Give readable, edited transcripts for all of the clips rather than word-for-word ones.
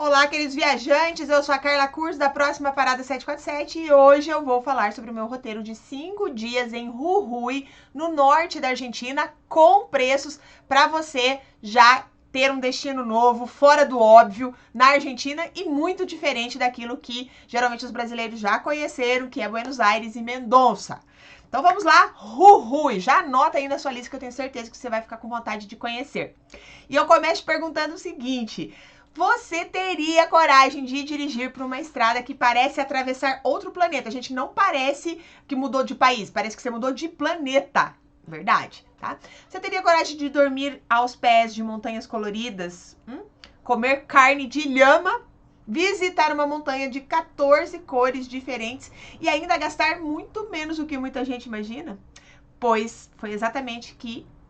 Olá, queridos viajantes, eu sou a Carla Curso da Próxima Parada 747 e hoje eu vou falar sobre o meu roteiro de 5 dias em Jujuy, no norte da Argentina, com preços para você já ter um destino novo, fora do óbvio, na Argentina e muito diferente daquilo que geralmente os brasileiros já conheceram, que é Buenos Aires e Mendoza. Então vamos lá, Jujuy, já anota aí na sua lista que eu tenho certeza que você vai ficar com vontade de conhecer. E eu começo perguntando o seguinte: você teria coragem de dirigir por uma estrada que parece atravessar outro planeta? A gente não parece que mudou de país, parece que você mudou de planeta. Verdade, tá? Você teria coragem de dormir aos pés de montanhas coloridas? Comer carne de lhama? Visitar uma montanha de 14 cores diferentes e ainda gastar muito menos do que muita gente imagina? Pois foi exatamente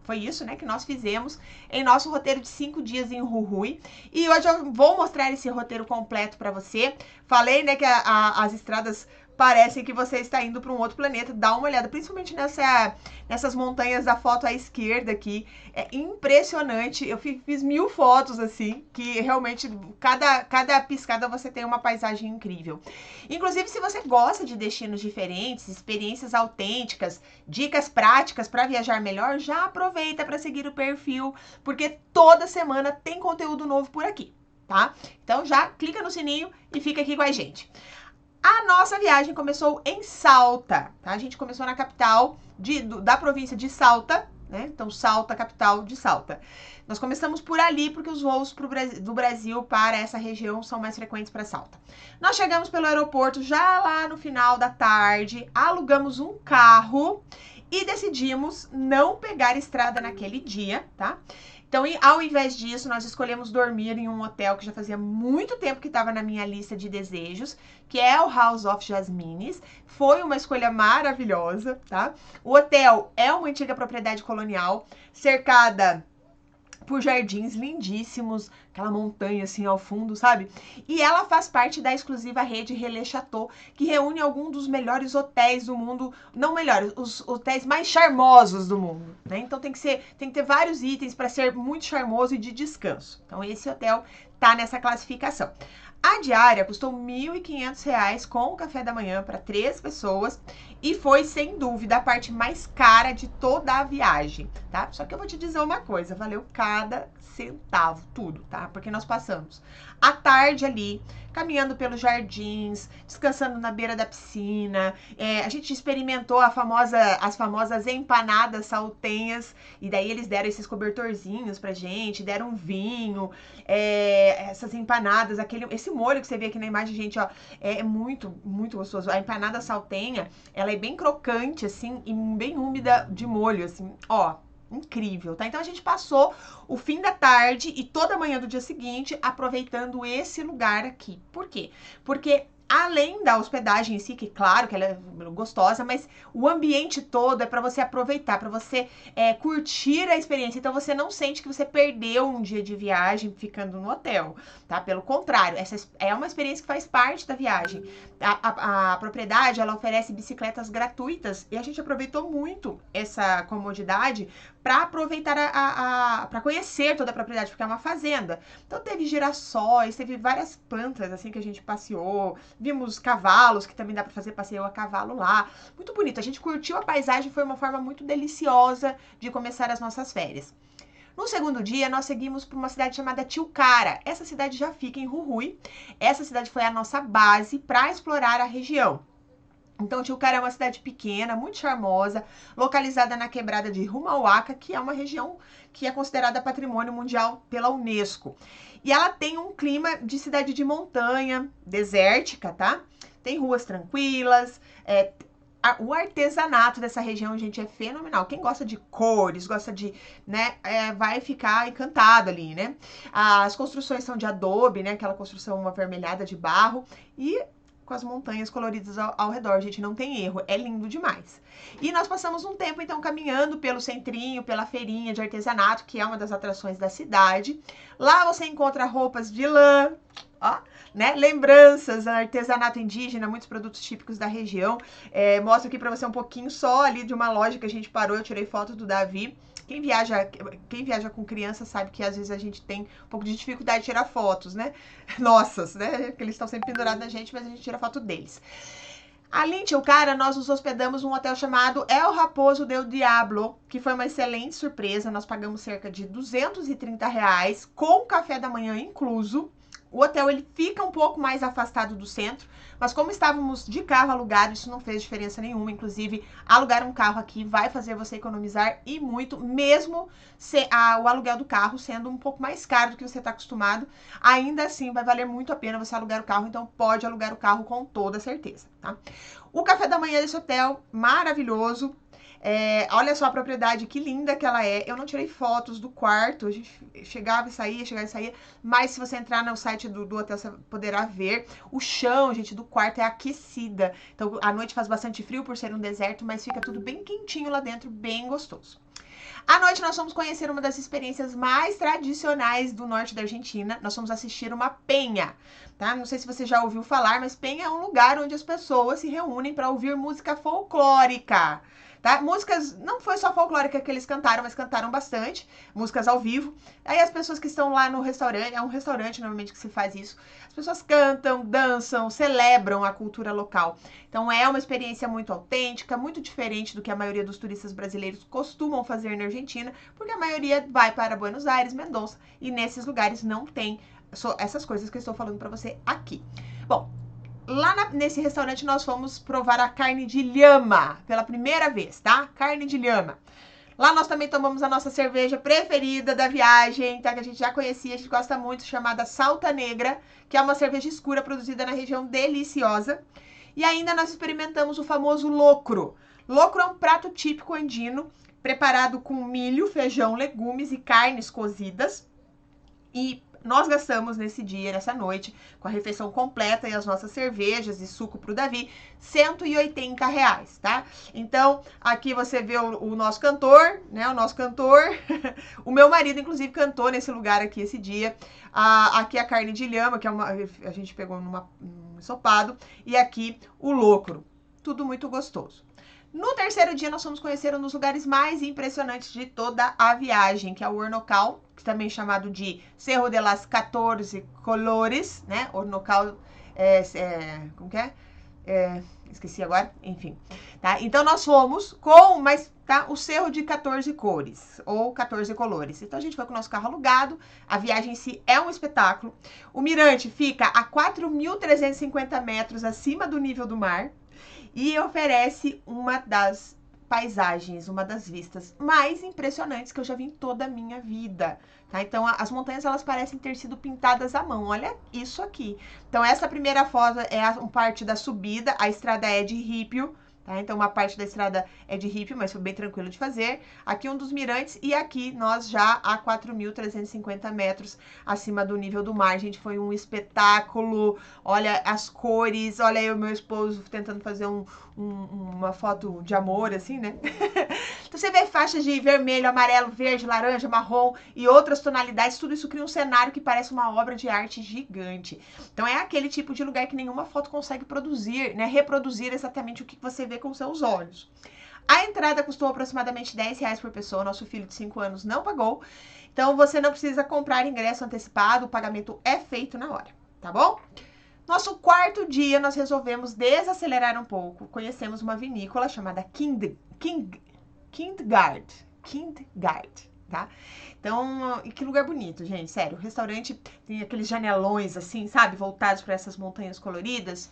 foi isso, né, que nós fizemos em nosso roteiro de 5 dias em Jujuy. E hoje eu vou mostrar esse roteiro completo para você. Falei, né, que as estradas parecem que você está indo para um outro planeta. Dá uma olhada, principalmente nessas montanhas da foto à esquerda aqui. É impressionante. Eu fiz 1000 fotos, assim, que realmente cada piscada você tem uma paisagem incrível. Inclusive, se você gosta de destinos diferentes, experiências autênticas, dicas práticas para viajar melhor, já aproveita para seguir o perfil, porque toda semana tem conteúdo novo por aqui, tá? Então já clica no sininho e fica aqui com a gente. A nossa viagem começou em Salta, tá? A gente começou na capital da província de Salta, né? Então, Salta, capital de Salta. Nós começamos por ali porque os voos do Brasil para essa região são mais frequentes para Salta. Nós chegamos pelo aeroporto já lá no final da tarde, alugamos um carro e decidimos não pegar estrada naquele dia, tá? Então, ao invés disso, nós escolhemos dormir em um hotel que já fazia muito tempo que estava na minha lista de desejos, que é o House of Jasmines. Foi uma escolha maravilhosa, tá? O hotel é uma antiga propriedade colonial, cercada por jardins lindíssimos, aquela montanha assim ao fundo, sabe? E ela faz parte da exclusiva rede Relais Chateau, que reúne alguns dos melhores hotéis do mundo, não melhores, os hotéis mais charmosos do mundo, né? Então tem que ter vários itens para ser muito charmoso e de descanso. Então esse hotel tá nessa classificação. A diária custou R$ 1.500 com o café da manhã para 3 pessoas e foi, sem dúvida, a parte mais cara de toda a viagem, tá? Só que eu vou te dizer uma coisa, valeu cada centavo, tudo, tá? Porque nós passamos a tarde ali, caminhando pelos jardins, descansando na beira da piscina. A gente experimentou as famosas empanadas saltenhas, e daí eles deram esses cobertorzinhos pra gente, deram um vinho, essas empanadas, esse molho que você vê aqui na imagem, gente, ó, é muito, muito gostoso. A empanada saltenha, ela é bem crocante, assim, e bem úmida de molho, assim, ó. Incrível, tá? Então a gente passou o fim da tarde e toda a manhã do dia seguinte aproveitando esse lugar aqui. Por quê? Porque além da hospedagem em si, que claro que ela é gostosa, mas o ambiente todo é para você aproveitar, para você curtir a experiência. Então você não sente que você perdeu um dia de viagem ficando no hotel, tá? Pelo contrário, essa é uma experiência que faz parte da viagem. A propriedade, ela oferece bicicletas gratuitas e a gente aproveitou muito essa comodidade para aproveitar para conhecer toda a propriedade, porque é uma fazenda. Então teve girassóis, teve várias plantas assim que a gente passeou, vimos cavalos, que também dá para fazer passeio a cavalo lá. Muito bonito, a gente curtiu a paisagem, foi uma forma muito deliciosa de começar as nossas férias. No segundo dia, nós seguimos para uma cidade chamada Tilcara. Essa cidade já fica em Jujuy. Essa cidade foi a nossa base para explorar a região. Então, Tilcara é uma cidade pequena, muito charmosa, localizada na quebrada de Humahuaca, que é uma região que é considerada patrimônio mundial pela Unesco. E ela tem um clima de cidade de montanha, desértica, tá? Tem ruas tranquilas, o artesanato dessa região, gente, é fenomenal. Quem gosta de cores, gosta de, né, vai ficar encantado ali, né? As construções são de adobe, né? Aquela construção avermelhada de barro e com as montanhas coloridas ao redor, gente, não tem erro, é lindo demais. E nós passamos um tempo, então, caminhando pelo centrinho, pela feirinha de artesanato, que é uma das atrações da cidade. Lá você encontra roupas de lã, ó, né? Lembranças, artesanato indígena, muitos produtos típicos da região. Mostro aqui pra você um pouquinho só ali de uma loja que a gente parou, eu tirei foto do Davi. Quem viaja com criança sabe que às vezes a gente tem um pouco de dificuldade de tirar fotos, né? Nossas, né? Que eles estão sempre pendurados na gente, mas a gente tira foto deles. Ali em Tilcara, nós nos hospedamos num hotel chamado El Raposo del Diablo, que foi uma excelente surpresa. Nós pagamos cerca de R$230, com café da manhã incluso. O hotel ele fica um pouco mais afastado do centro, mas como estávamos de carro alugado, isso não fez diferença nenhuma. Inclusive, alugar um carro aqui vai fazer você economizar e muito, mesmo o aluguel do carro sendo um pouco mais caro do que você está acostumado. Ainda assim, vai valer muito a pena você alugar o carro, então pode alugar o carro com toda certeza, tá? O café da manhã desse hotel, maravilhoso. Olha só a propriedade, que linda que ela é. Eu não tirei fotos do quarto, a gente chegava e saía, mas se você entrar no site do hotel, você poderá ver. O chão, gente, do quarto é aquecida. Então, à noite faz bastante frio por ser um deserto, mas fica tudo bem quentinho lá dentro, bem gostoso. À noite, nós fomos conhecer uma das experiências mais tradicionais do norte da Argentina. Nós fomos assistir uma penha, tá? Não sei se você já ouviu falar, mas penha é um lugar onde as pessoas se reúnem para ouvir música folclórica. Tá? Músicas, não foi só folclórica que eles cantaram, mas cantaram bastante, músicas ao vivo. Aí as pessoas que estão lá no restaurante, é um restaurante normalmente que se faz isso, as pessoas cantam, dançam, celebram a cultura local. Então é uma experiência muito autêntica, muito diferente do que a maioria dos turistas brasileiros costumam fazer na Argentina, porque a maioria vai para Buenos Aires, Mendoza, e nesses lugares não tem essas coisas que eu estou falando para você aqui. Bom, lá nesse restaurante nós fomos provar a carne de lhama pela primeira vez, tá? Carne de lhama. Lá nós também tomamos a nossa cerveja preferida da viagem, tá? Que a gente já conhecia, a gente gosta muito, chamada Salta Negra, que é uma cerveja escura produzida na região Deliciosa. E ainda nós experimentamos o famoso locro. Locro é um prato típico andino, preparado com milho, feijão, legumes e carnes cozidas. E nós gastamos nesse dia, nessa noite, com a refeição completa e as nossas cervejas e suco pro Davi, R$180, tá? Então, aqui você vê o nosso cantor, né? O nosso cantor. O meu marido, inclusive, cantou nesse lugar aqui esse dia. Aqui a carne de lhama, que a gente pegou num ensopado. E aqui o locro. Tudo muito gostoso. No terceiro dia, nós fomos conhecer um dos lugares mais impressionantes de toda a viagem, que é o Hornocal, que também é chamado de Cerro de las 14 Colores, né? Hornocal, como que é? Esqueci agora, enfim. Tá? Então, nós fomos o Cerro de 14 Cores, ou 14 Colores. Então, a gente foi com o nosso carro alugado, a viagem em si é um espetáculo. O mirante fica a 4.350 metros acima do nível do mar, e oferece uma das paisagens, uma das vistas mais impressionantes que eu já vi em toda a minha vida, tá? Então, as montanhas, elas parecem ter sido pintadas à mão, olha isso aqui. Então, essa primeira foto é uma parte da subida, a estrada é de ripio, tá? Então, uma parte da estrada é de ripio, mas foi bem tranquilo de fazer. Aqui um dos mirantes e aqui nós já a 4.350 metros acima do nível do mar. Gente, foi um espetáculo. Olha as cores, olha eu e meu esposo tentando fazer uma foto de amor, assim, né? Então, você vê faixas de vermelho, amarelo, verde, laranja, marrom e outras tonalidades. Tudo isso cria um cenário que parece uma obra de arte gigante. Então, é aquele tipo de lugar que nenhuma foto consegue produzir, né? Reproduzir exatamente o que você vê com seus olhos. A entrada custou aproximadamente R$10 por pessoa. Nosso filho de 5 anos não pagou. Então, você não precisa comprar ingresso antecipado. O pagamento é feito na hora, tá bom? Nosso quarto dia, nós resolvemos desacelerar um pouco. Conhecemos uma vinícola chamada Kindgard, tá? Então, que lugar bonito, gente, sério. O restaurante tem aqueles janelões, assim, sabe? Voltados para essas montanhas coloridas.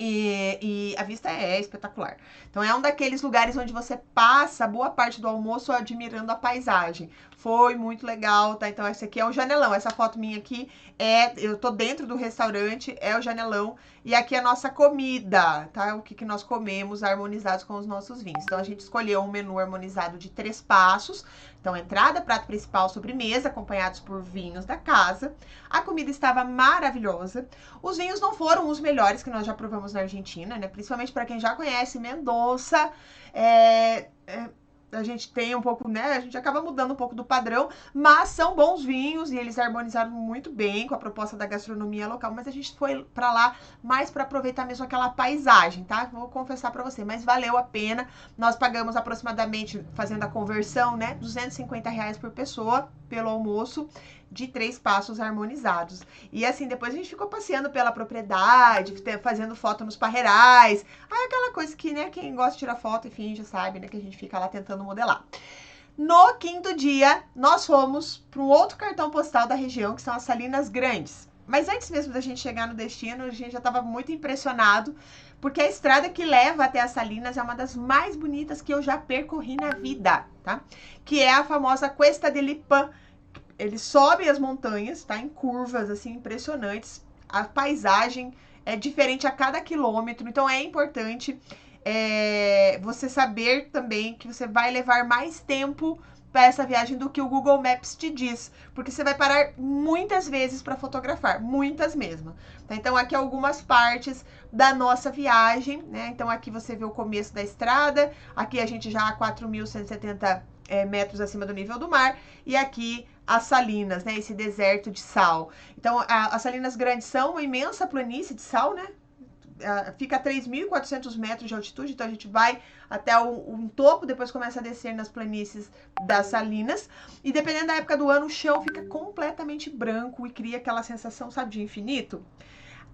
E a vista é espetacular. Então, é um daqueles lugares onde você passa boa parte do almoço admirando a paisagem. Foi muito legal, tá? Então, esse aqui é o janelão. Essa foto minha aqui eu tô dentro do restaurante, é o janelão. E aqui é a nossa comida, tá? O que nós comemos harmonizados com os nossos vinhos. Então, a gente escolheu um menu harmonizado de 3 passos. Então, entrada, prato principal, sobremesa, acompanhados por vinhos da casa. A comida estava maravilhosa. Os vinhos não foram os melhores que nós já provamos na Argentina, né? Principalmente para quem já conhece Mendoza. a gente tem um pouco, né? A gente acaba mudando um pouco do padrão, mas são bons vinhos e eles harmonizaram muito bem com a proposta da gastronomia local. Mas a gente foi para lá mais para aproveitar mesmo aquela paisagem, tá? Vou confessar para você, mas valeu a pena. Nós pagamos aproximadamente, fazendo a conversão, né? R$ 250 por pessoa pelo almoço de 3 passos harmonizados. E assim, depois a gente ficou passeando pela propriedade, fazendo foto nos parreirais. Aí aquela coisa que, né, quem gosta de tirar foto, enfim, já sabe, né, que a gente fica lá tentando modelar. No quinto dia, nós fomos para um outro cartão postal da região, que são as Salinas Grandes. Mas antes mesmo da gente chegar no destino, a gente já estava muito impressionado, porque a estrada que leva até as Salinas é uma das mais bonitas que eu já percorri na vida, tá? Que é a famosa Cuesta de Lipan. Ele sobe as montanhas, tá? Em curvas, assim, impressionantes. A paisagem é diferente a cada quilômetro, então é importante você saber também que você vai levar mais tempo para essa viagem do que o Google Maps te diz, porque você vai parar muitas vezes para fotografar, muitas mesmo. Tá? Então aqui algumas partes da nossa viagem, né? Então aqui você vê o começo da estrada, aqui a gente já a 4.170 metros acima do nível do mar, e aqui as Salinas, né? Esse deserto de sal. Então as Salinas Grandes são uma imensa planície de sal, né? Fica a 3.400 metros de altitude, então a gente vai até um topo, depois começa a descer nas planícies das Salinas, e dependendo da época do ano, o chão fica completamente branco e cria aquela sensação, sabe, de infinito.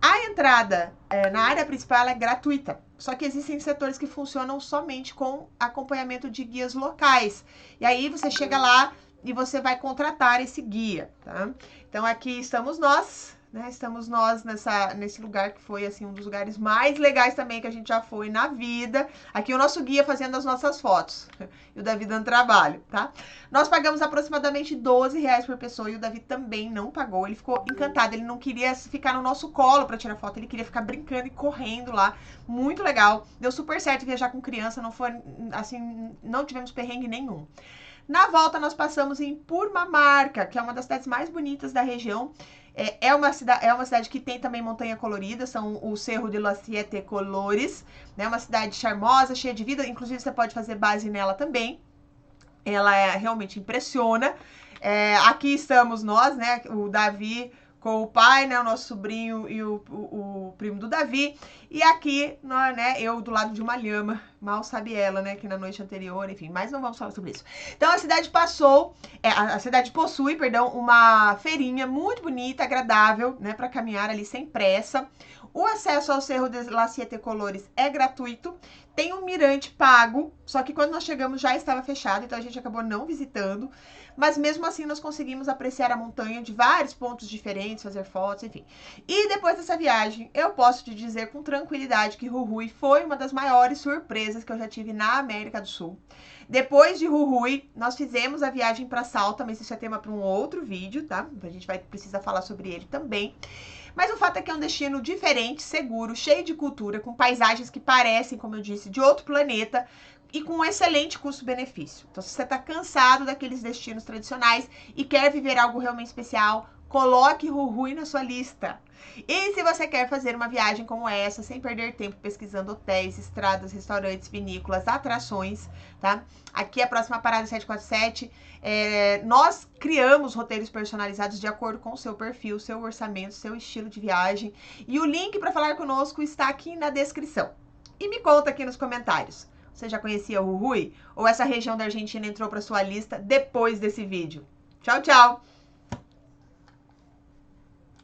A entrada na área principal é gratuita, só que existem setores que funcionam somente com acompanhamento de guias locais, e aí você chega lá e você vai contratar esse guia, tá? Então aqui estamos nós, né? Estamos nós nesse lugar que foi assim um dos lugares mais legais também que a gente já foi na vida. Aqui o nosso guia fazendo as nossas fotos e o Davi dando trabalho, tá? Nós pagamos aproximadamente R$ 12 por pessoa e o Davi também não pagou. Ele ficou encantado, ele não queria ficar no nosso colo para tirar foto, ele queria ficar brincando e correndo lá. Muito legal, deu super certo viajar com criança, não foi assim, não tivemos perrengue nenhum. Na volta, nós passamos em Purmamarca, que é uma das cidades mais bonitas da região. É uma cidade que tem também montanha colorida, são o Cerro de los Siete Colores, né? Uma cidade charmosa, cheia de vida, inclusive você pode fazer base nela também. Ela realmente impressiona. Aqui estamos nós, né? O Davi com o pai, né, o nosso sobrinho e o primo do Davi, e aqui, né, eu do lado de uma lhama, mal sabe ela, né, que na noite anterior, enfim, mas não vamos falar sobre isso. Então a cidade a cidade possui, perdão, uma feirinha muito bonita, agradável, né, para caminhar ali sem pressa. O acesso ao Cerro de los Siete Colores é gratuito, tem um mirante pago, só que quando nós chegamos já estava fechado, então a gente acabou não visitando, mas mesmo assim nós conseguimos apreciar a montanha de vários pontos diferentes, fazer fotos, enfim. E depois dessa viagem, eu posso te dizer com tranquilidade que Jujuy foi uma das maiores surpresas que eu já tive na América do Sul. Depois de Jujuy, nós fizemos a viagem para Salta, mas isso é tema para um outro vídeo, tá? A gente precisa falar sobre ele também. Mas o fato é que é um destino diferente, seguro, cheio de cultura, com paisagens que parecem, como eu disse, de outro planeta e com um excelente custo-benefício. Então, se você está cansado daqueles destinos tradicionais e quer viver algo realmente especial, coloque Jujuy na sua lista. E se você quer fazer uma viagem como essa, sem perder tempo pesquisando hotéis, estradas, restaurantes, vinícolas, atrações, tá? Aqui a próxima parada 747. Nós criamos roteiros personalizados de acordo com o seu perfil, seu orçamento, seu estilo de viagem. E o link para falar conosco está aqui na descrição. E me conta aqui nos comentários. Você já conhecia o Jujuy? Ou essa região da Argentina entrou para sua lista depois desse vídeo? Tchau, tchau!